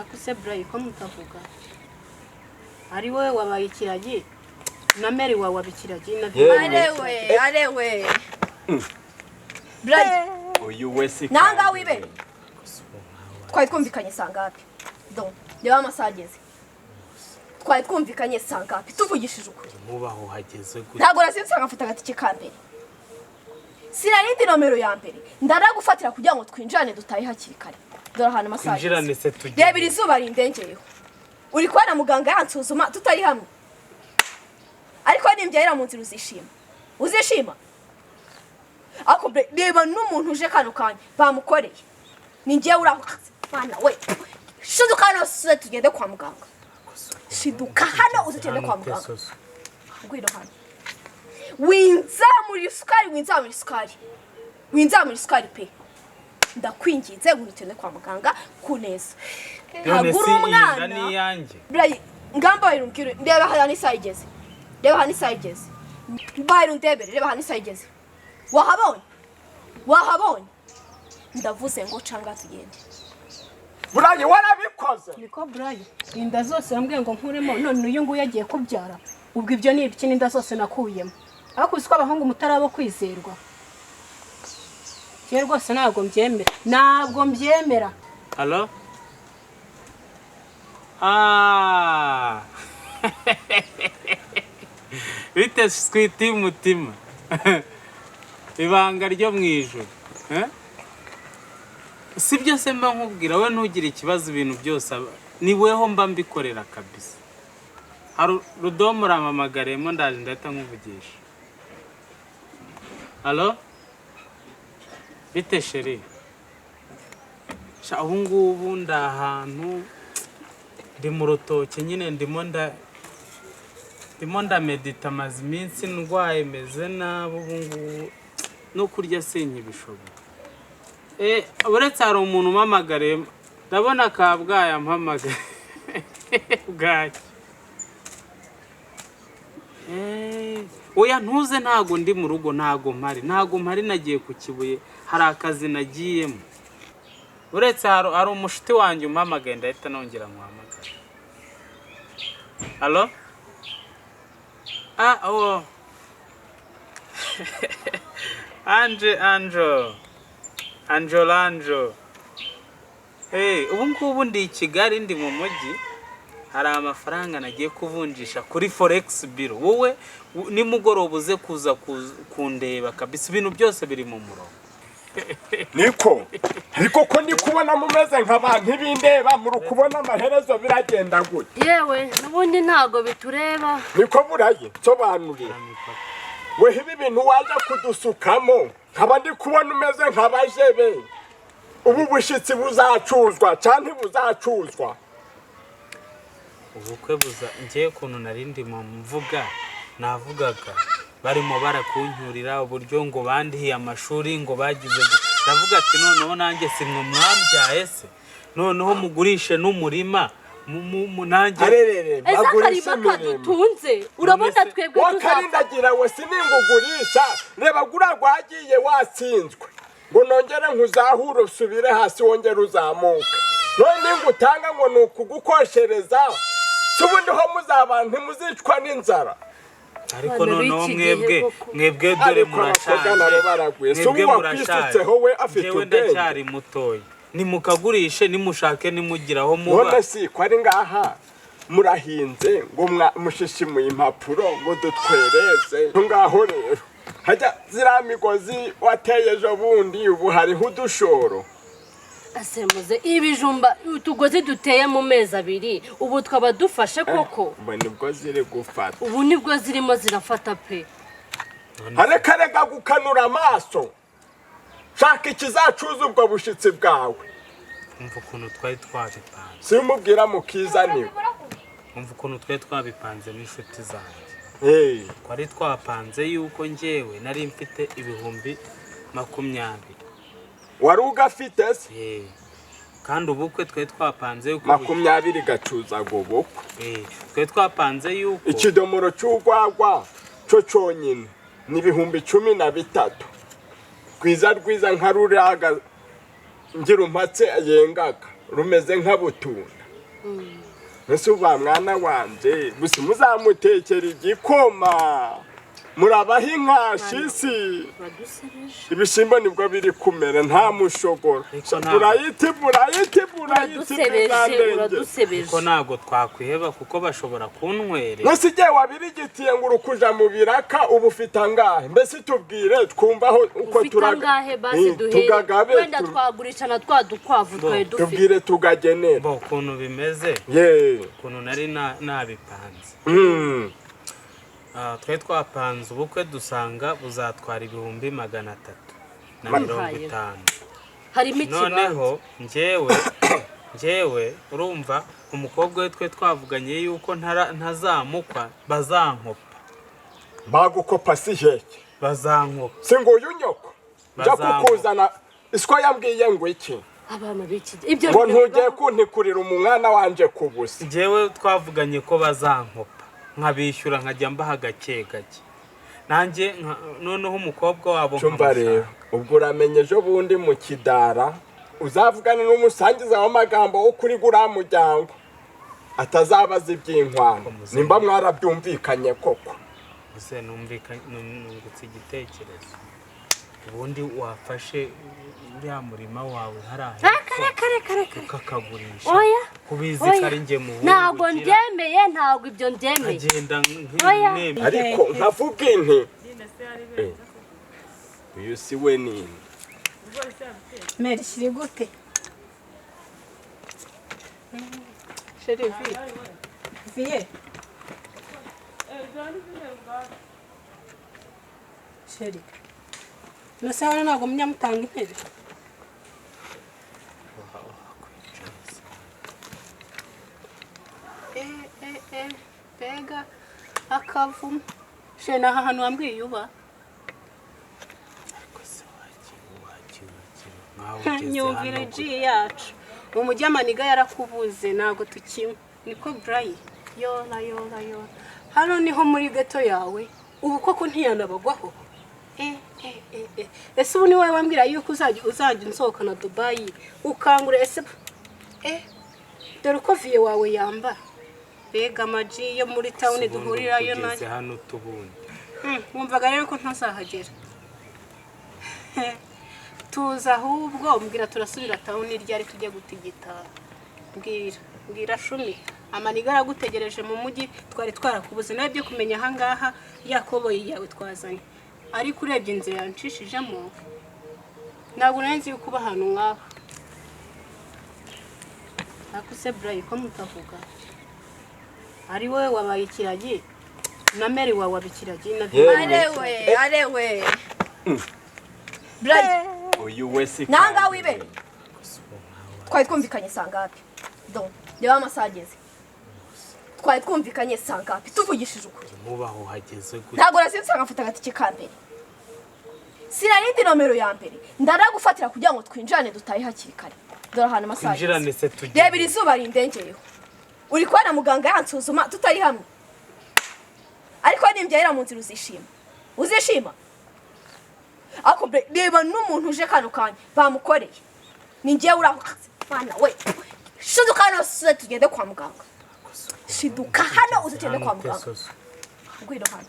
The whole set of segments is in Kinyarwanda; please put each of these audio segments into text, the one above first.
akuse Brayi ko mutavuga ari wowe wabaye ikiragi na Mary wawe wabikiragi na arewe Brayi uyu wese nanga wibe twari twumvikanye sangapi donc reba amasageze twari twumvikanye sangapi tuvugishije ukuri mubaho hageze gute ntago nasinze ngafata agatike ka mbere sinarindi nomero ya mbere ndaragufatira kugira ngo twinjane dutaye hakiri kare dore hano amasageze twinjirane se tujye reba izuba rindengeyeho uri kwa na muganga yansuzuma tutari hamwe ariko nimbyera mu nzira uzishima ako reba n'umuntu uje kano kanya bamukoreye ningiye uramukaze bana we shiduka hano se tugende kwa muganga shiduka hano uzagende kwa muganga ngwino hano winzamuri isukari pe ndakwinginze ngutende kwa muganga kuneza haguru umwana ni yanjye Brayi ngamba irungire ndeba hano isayigeze bayiro ndebere reba hano isayigeze wahabonye ndavuze ngo canga tugende Brayi warabikoze niko Brayi inda zose yambwiye ngo nkuremo none uyu nguyu yagiye kubyara ubwo ibyo ni ibiki n'inda zose nakuyemo ariko usiko abahungu mutarabo kwizerwa ye rwose ntabwo mbyemera Hello bite sweetie mutima ibanga ryo mwijuru sibyo se mba nkubwira we ntugire ikibazo ibintu byose ni weho mba mbikorera kabisa hari rudomo ramamagaremo ndaje ndahita nkuvugisha Hello bite sheri ubu ngubu ndahantu ndi mu rutoke nyine ndimo ndamedita amaze iminsi ndwaye meze nabi ubu ngubu no kurya sinkibishobora uretse hari umuntu umpamagariye ndabona Kabgayi ampamagaye bwaki oya ntuze ntago ndi mu rugo ntago mpari nagiye ku Kibuye hari akazi nagiyemo uretse hari umushuti wanjye umpamagaye ndahita nongera muhamagara Hello oh Anjo ubu ngubu ndi i Kigali ndi mu mujyi hari amafaranga nagiye kuvunjisha kuri Forex Bureau wowe nimugoroba uze kuza kundeba kabisa ibintu byose biri mu murongo niko ko ndi kubona mumeze nk'abantu bindeba muri kubona amaherezo biragenda gute yewe nubundi ntago bitureba niko Burayi sobanurira we ibi bintu waje kudusukamo nkaba ndi kubona umeze nk'abajebe ubu bushitsi buzacuzwa cyane buzacuzwa ubukwe ngiye kuntu narindi mu mvuga navugaga barimo barakunyurira uburyo ngo bandihiye amashuri ngo bagize ndavuga ati noneho nanjye simwe mwambyaye se noneho mugurishe n'umurima nanjye bagurisha dutunze urabona twebwe wakarindagira we siningugurisha reba guragwagiye watsinzwe ngo nongere nkuzahura usubire hasi wongere uzamuka none ngutanga ngo nukugukoshereza subundi ho muzabantu muzicwa n'inzara ariko noneho mwebwe dore murashaje mwebwe murashaje we afite ubwenge ndacyari mutoya nimukagurishe nimushake nimugiraho muba none si ko ari ngaha murahinze ngo mushishimuye impapuro ngo dutwereze ngaho rero hajya ziriya migozi wateye ejo bundi ubu hariho udushoro asemuze ibijumba utugozi duteye mu mezi abiri ubu twaba dufashe koko ubu nibwo ziri gufata ubu nibwo zirimo zirafata pe hareka gukanura amaso shaka ikizacuza ubwo bushitsi bwawe umva ukuntu twari twabipanze simubwira mukizaniwe umva ukuntu twari twabipanze n'inshuti zanjye twari twapanze yuko njyewe nari mfite ibihumbi 20 wari ugafite se kandi ubukwe twari twapanze yuko 20 gacuza ubukwe twari twapanze yuko ikidomoro cy'ugwagwa cyo cyonyine ni 13 rwiza nka ruraga ngira umpatse yengaga rumeze nk'abutunda Mbese uba mwana wanje gusa muzamutekera igikoma murabaha inkashisi ibishimbo nibwo biri kumera nta mushogoro ko ntago twakwiheba kuko bashobora kunywera mbese igihe wabirigitiye ngo urukuja mu biraka ubu ufite angahe mbese tubwire twumvaho uko tugagabe wenda twagurisha na twa dukwavu twaye dufite tubwire tugagenera bo ukuntu bimeze ukuntu nari nabipanze twe twapanze ubukwe dusanga buzatwara 350 harimo ikibanza noneho njyewe urumva umukobwa we twe twavuganye yuko ntazamukwa bazankopa bagukopa si heke bazankopa singo unyoko nja kukuzana iswa yambwiye ngo iki abana biki ibyo ngo ntujye kuntikurira umwana wanje kubusa njyewe twavuganye ko bazankopa nkabishyura nkajya mbaha gake nanjye noneho umukobwa wabo cyumva rero ubwo uramenye ejo bundi mu kidara uzavugana n'umusangiza w'amagambo wo kuri gura muryango atazabaza iby'inkwano nimba mwarabyumvikanye koko ese nungutse igitekerezo ubundi wafashe uriya murima wawe harahe ukakagurisha kubizi kari nge mu ntago ndyemeye ntago ibyo ndyemeye agenda nk'inteme ariko nkavuga inti uyu si we nini merci gute chérie vie chérie nasana ntago munyamutanga intebe bega akavumu shena aha hantu wambwiye yuba nyumvire ji yacu umujyamaniga yarakubuze ntago tukimwe niko Brian yora hano niho muri gato yawe ubu koko ntiyanabagwaho ese ubu ni wowe wambwira yuko uzajya unsohokana Dubai ukangura ese dore uko viye wawe yambara bega amaji yo muri town duhurirayo naje hano tubundi wumvaga rero ko ntazahagera tuza ahubwo mbwira turasubira town ryari tujye gutigita mbwira shumi amaniga aragutegereje mu mujyi twari twarakubuze nawe byo kumenya aha ngaha yakoboye yawe twazanye ariko urebye inzira yanshishijemo ntabwo nzi yuko uba ahantu nk'aha nakuse Brian ko mutavuga ari wowe wabaye ikiragi na Mary wawe wabikiragi na arewe Brian uyu wese nanga wibe twari twumvikanye sangapi do reba amasageze twari twumvikanye sangapi tuvugishije ukuri mubaho hageze gute ntago nasinze ngafata agatike ka mbere sinarindi nomero ya mbere ndaragufatira kugira ngo twinjirane dutaye hakiri kare dore ahantu amasageze twinjirane se tujye reba izuba rindengeyeho uri kubona muganga yansuzuma tutari hamwe ariko nimbyahera mu nzira uzishima ako reba n'umuntu uje kano kanya bamukoreye ni ngiye urahukaze bana we shiduka hano tugende kwa muganga shiduka hano uzagende kwa muganga ngwino hano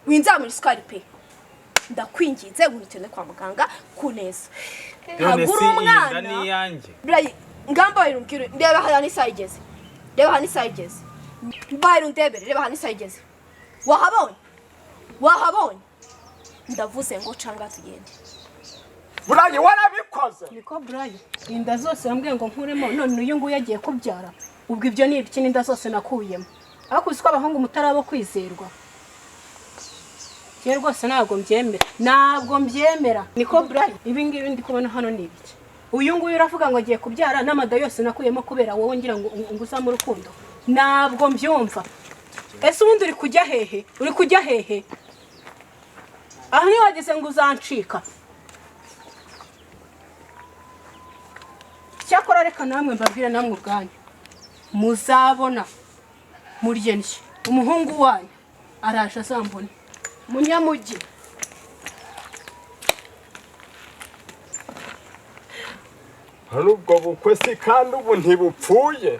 winzamura isukari pe ndakwinginze ngutende kwa muganga kuneza hagura umwana ni yanjye ngamba irumbwire ndeba hano isaha igeze bayiro ndebere reba hano isaha igeze wahabonye ndavuze ngo canga tugende Brian warabikoze niko Brian inda zose yambwiye ngo nkuremo none uyu nguyu yagiye kubyara ubwo ibyo ni ibiki n'inda zose nakuyemo ariko uziko abahungu mutarabo kwizerwa je rwose ntabwo mbyemera niko Brian ibi ngibi ndi kubona hano ni ibiki uyu nguyu uravuga ngo agiye kubyara n'amada yose nakuyemo kubera wowe ngira ngo nguza mu rukundo ntabwo mbyumva ese ubundi uri kujya hehe aho ni wageze ngo uzancika cyakora reka namwe mbabwira namwe ubwanyu muzabona muryenye umuhungu wanyu araje azambone munyamugi nubwo bukwe si kandi ubu ntibupfuye